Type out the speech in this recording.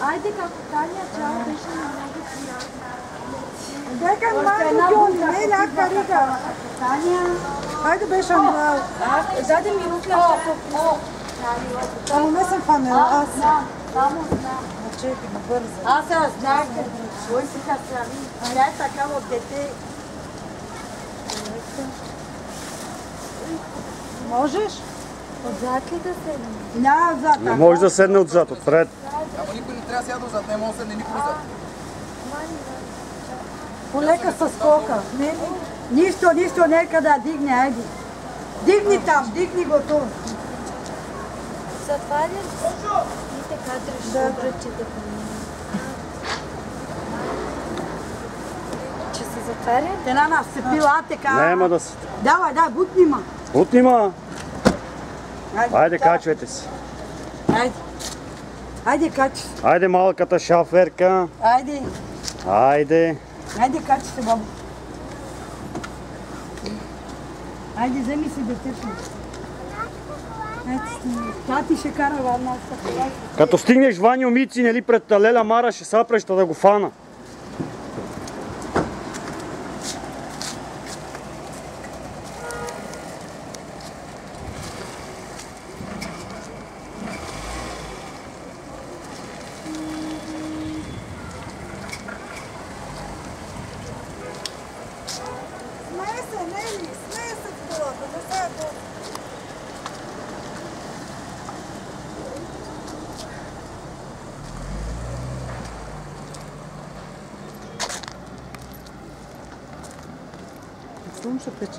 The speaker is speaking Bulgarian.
Айде, како Таня, чао, беше много приятно. Дека малко не е ляка рига. Таня. Хайде беше мрал. Даде ми рука. Само не съм фанела, аз. Само знам. Чекай, бързо. Аз я знаех, кой си сами. Тя е такава дете. Можеш? Отзад ли да седне? Няма отзад. Не може да седне отзад, отпред. Ама никой не трябва да сяда отзад, не може да седне никой отзад. Полека с скока. Нищо, нека да дигне, айди. Дигни там, дигни го тук. Затваря ли се? И така дръжи обръче да помине. Че се затваря? Те на нас се пила така. Нема да се... Давай, бутни ма. Бутни ма! Айде, качвайте се. Айде, качи. Айде, малката шаферка. Айде. Айде. Айде, качи се, бабо. Айде, вземи си детето. Тати ще кара вълната. Като стигнеш Ваньо Мици, нали пред Леля Мара, ще сапреш да го фана. Смее се, Нели, смее се в колата, не се е добре. Слънце пече.